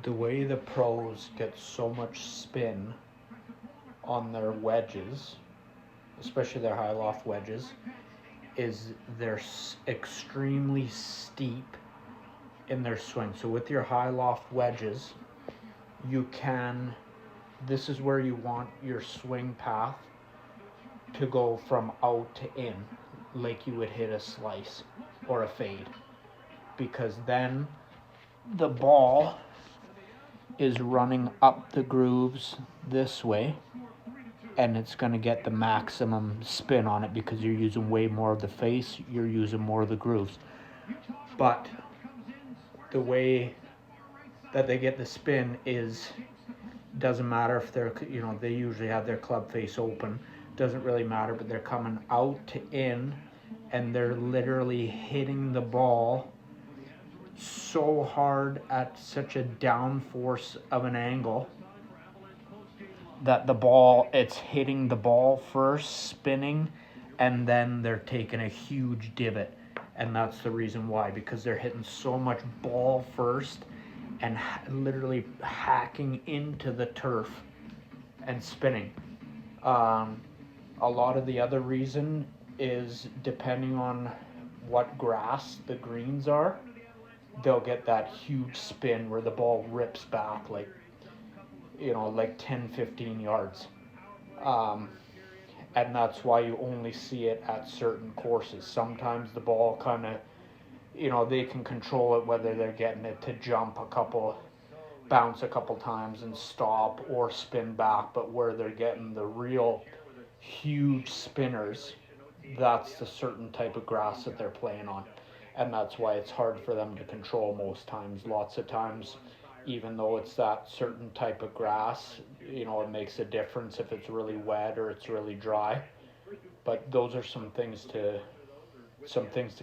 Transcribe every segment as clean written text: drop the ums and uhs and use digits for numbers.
the way the pros get so much spin on their wedges, especially their high loft wedges, is they're extremely steep in their swing. So with your high loft wedges, you can, this is where you want your swing path to go from out to in, like you would hit a slice or a fade, because then the ball is running up the grooves this way, and it's going to get the maximum spin on it because you're using way more of the face, you're using more of the grooves. But the way that they get the spin is, doesn't matter if they're, they usually have their club face open, doesn't really matter, but they're coming out to in, and they're literally hitting the ball so hard at such a downforce of an angle that the ball, it's hitting the ball first, spinning, and then they're taking a huge divot. And that's the reason why, because they're hitting so much ball first and literally hacking into the turf and spinning. A lot of the other reason is depending on what grass the greens are, they'll get that huge spin where the ball rips back like 10-15 yards. And that's why you only see it at certain courses. Sometimes the ball kind of, they can control it, whether they're getting it to bounce a couple times and stop or spin back, but where they're getting the real huge spinners, that's the certain type of grass that they're playing on. And that's why it's hard for them to control most times. Lots of times, even though it's that certain type of grass, it makes a difference if it's really wet or it's really dry. But those are some things to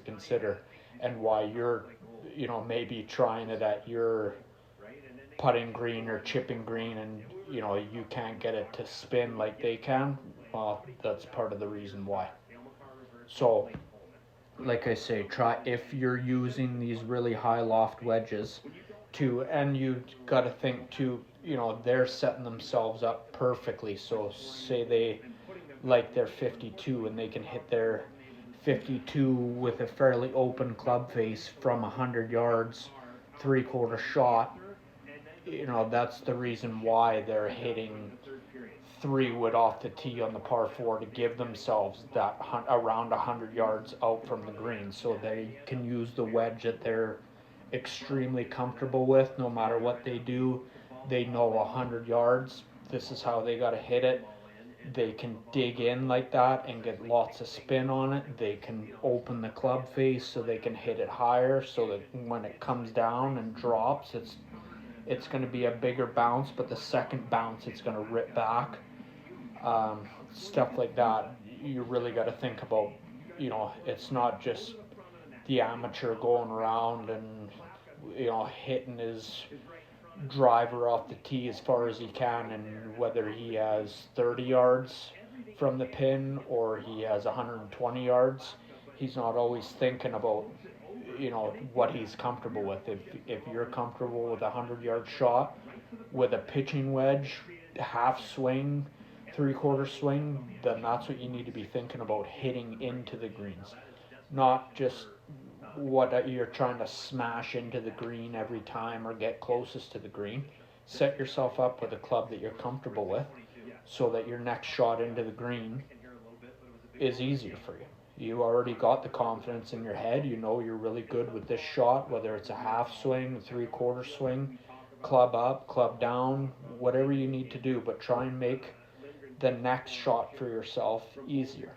consider, and why you're, maybe trying it at your putting green or chipping green, and you can't get it to spin like they can. Well, that's part of the reason why. So, like I say, try, if you're using these really high loft wedges, and you got to think too, they're setting themselves up perfectly. So say they like their 52 and they can hit their 52 with a fairly open club face from 100 yards, 3/4 shot. That's the reason why they're hitting 3-wood off the tee on the par 4 to give themselves that around 100 yards out from the green, so they can use the wedge that they're extremely comfortable with. No matter what they do, they know 100 yards, this is how they got to hit it. They can dig in like that and get lots of spin on it. They can open the club face so they can hit it higher, so that when it comes down and drops, it's going to be a bigger bounce, but the second bounce it's going to rip back. Stuff like that, you really got to think about. It's not just the amateur going around and hitting his driver off the tee as far as he can, and whether he has 30 yards from the pin or he has 120 yards, he's not always thinking about what he's comfortable with. If you're comfortable with a 100-yard shot with a pitching wedge, half swing, 3/4 swing, then that's what you need to be thinking about, hitting into the greens, not just what you're trying to smash into the green every time or get closest to the green. Set yourself up with a club that you're comfortable with, so that your next shot into the green is easier for you. You already got the confidence in your head. You're really good with this shot, whether it's a half swing, 3/4 swing, club up, club down, whatever you need to do, but try and make the next shot for yourself easier.